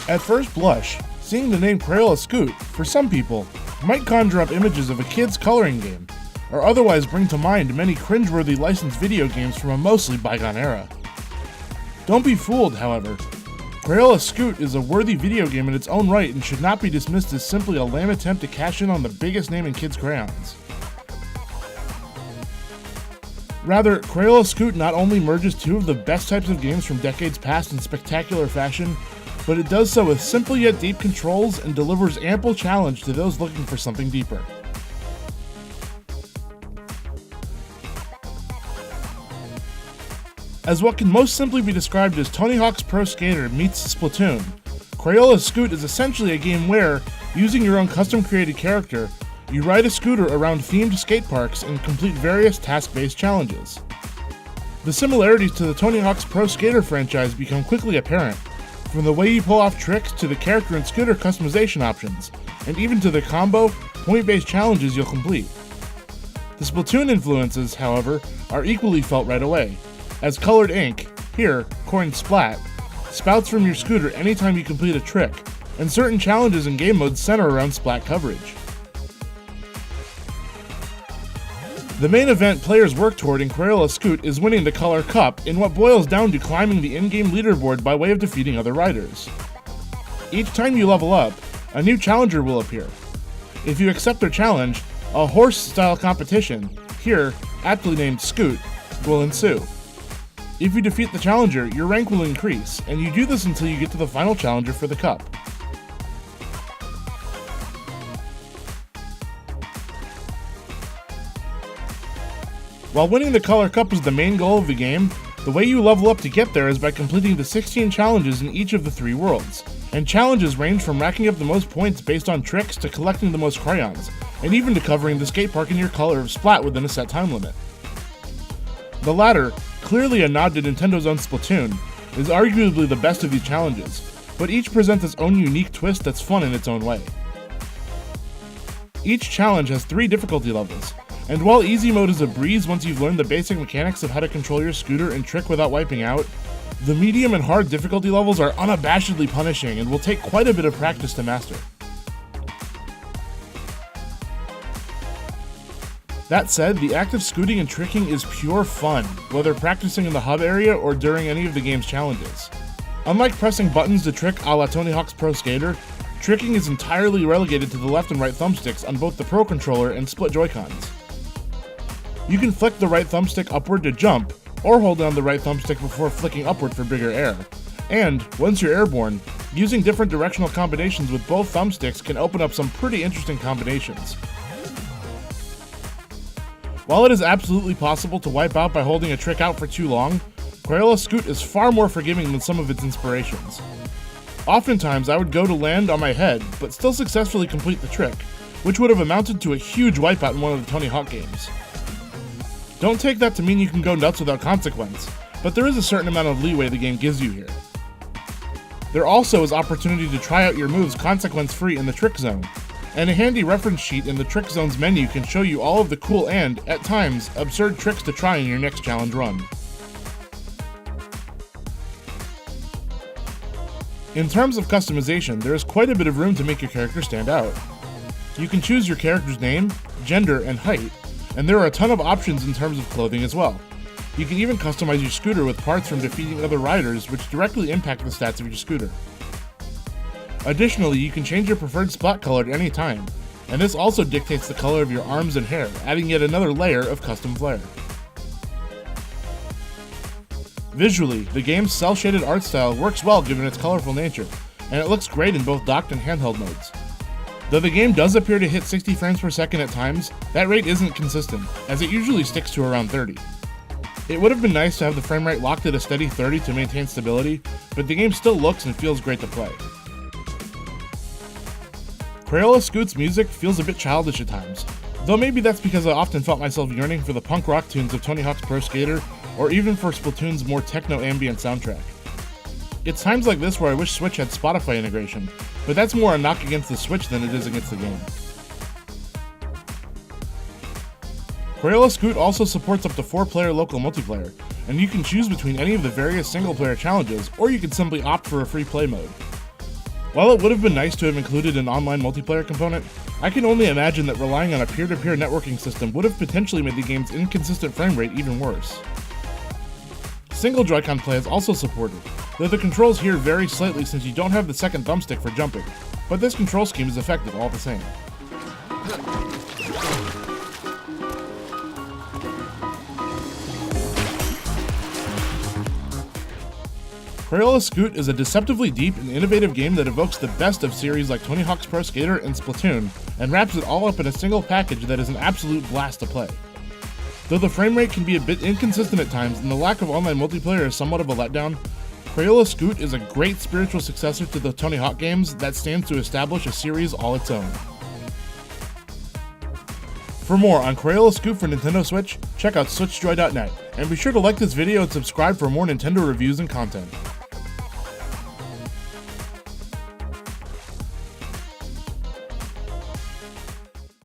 At first blush, seeing the name Crayola Scoot, for some people, might conjure up images of a kid's coloring game, or otherwise bring to mind many cringeworthy licensed video games from a mostly bygone era. Don't be fooled, however. Crayola Scoot is a worthy video game in its own right and should not be dismissed as simply a lame attempt to cash in on the biggest name in kids' crayons. Rather, Crayola Scoot not only merges two of the best types of games from decades past in spectacular fashion, but it does so with simple yet deep controls and delivers ample challenge to those looking for something deeper. As what can most simply be described as Tony Hawk's Pro Skater meets Splatoon, Crayola Scoot is essentially a game where, using your own custom-created character, you ride a scooter around themed skate parks and complete various task-based challenges. The similarities to the Tony Hawk's Pro Skater franchise become quickly apparent, from the way you pull off tricks to the character and scooter customization options, and even to the combo, point-based challenges you'll complete. The Splatoon influences, however, are equally felt right away, as colored ink, here coined Splat, spouts from your scooter anytime you complete a trick, and certain challenges and game modes center around Splat coverage. The main event players work toward in Crayola Scoot is winning the Color Cup in what boils down to climbing the in-game leaderboard by way of defeating other riders. Each time you level up, a new challenger will appear. If you accept their challenge, a horse-style competition, here aptly named Scoot, will ensue. If you defeat the challenger, your rank will increase, and you do this until you get to the final challenger for the cup. While winning the Color Cup is the main goal of the game, the way you level up to get there is by completing the 16 challenges in each of the 3 worlds, and challenges range from racking up the most points based on tricks to collecting the most crayons, and even to covering the skate park in your color of Splat within a set time limit. The latter, clearly a nod to Nintendo's own Splatoon, is arguably the best of these challenges, but each presents its own unique twist that's fun in its own way. Each challenge has 3 difficulty levels, and while easy mode is a breeze once you've learned the basic mechanics of how to control your scooter and trick without wiping out, the medium and hard difficulty levels are unabashedly punishing and will take quite a bit of practice to master. That said, the act of scooting and tricking is pure fun, whether practicing in the hub area or during any of the game's challenges. Unlike pressing buttons to trick a la Tony Hawk's Pro Skater, tricking is entirely relegated to the left and right thumbsticks on both the Pro Controller and split Joy-Cons. You can flick the right thumbstick upward to jump, or hold down the right thumbstick before flicking upward for bigger air. And, once you're airborne, using different directional combinations with both thumbsticks can open up some pretty interesting combinations. While it is absolutely possible to wipe out by holding a trick out for too long, Crayola Scoot is far more forgiving than some of its inspirations. Oftentimes I would go to land on my head, but still successfully complete the trick, which would have amounted to a huge wipeout in one of the Tony Hawk games. Don't take that to mean you can go nuts without consequence, but there is a certain amount of leeway the game gives you here. There also is opportunity to try out your moves consequence-free in the Trick Zone, and a handy reference sheet in the Trick Zone's menu can show you all of the cool and, at times, absurd tricks to try in your next challenge run. In terms of customization, there is quite a bit of room to make your character stand out. You can choose your character's name, gender, and height, and there are a ton of options in terms of clothing as well. You can even customize your scooter with parts from defeating other riders, which directly impact the stats of your scooter. Additionally, you can change your preferred splat color at any time, and this also dictates the color of your arms and hair, adding yet another layer of custom flair. Visually, the game's cel-shaded art style works well given its colorful nature, and it looks great in both docked and handheld modes. Though the game does appear to hit 60 frames per second at times, that rate isn't consistent, as it usually sticks to around 30. It would have been nice to have the frame rate locked at a steady 30 to maintain stability, but the game still looks and feels great to play. Crayola Scoot's music feels a bit childish at times, though maybe that's because I often felt myself yearning for the punk rock tunes of Tony Hawk's Pro Skater, or even for Splatoon's more techno-ambient soundtrack. It's times like this where I wish Switch had Spotify integration, but that's more a knock against the Switch than it is against the game. Crayola Scoot also supports up to 4-player local multiplayer, and you can choose between any of the various single-player challenges, or you can simply opt for a free play mode. While it would have been nice to have included an online multiplayer component, I can only imagine that relying on a peer-to-peer networking system would have potentially made the game's inconsistent frame rate even worse. Single Joy-Con play is also supported, though the controls here vary slightly since you don't have the second thumbstick for jumping, but this control scheme is effective all the same. Crayola Scoot is a deceptively deep and innovative game that evokes the best of series like Tony Hawk's Pro Skater and Splatoon, and wraps it all up in a single package that is an absolute blast to play. Though the frame rate can be a bit inconsistent at times and the lack of online multiplayer is somewhat of a letdown, Crayola Scoot is a great spiritual successor to the Tony Hawk games that stands to establish a series all its own. For more on Crayola Scoot for Nintendo Switch, check out switchjoy.net, and be sure to like this video and subscribe for more Nintendo reviews and content.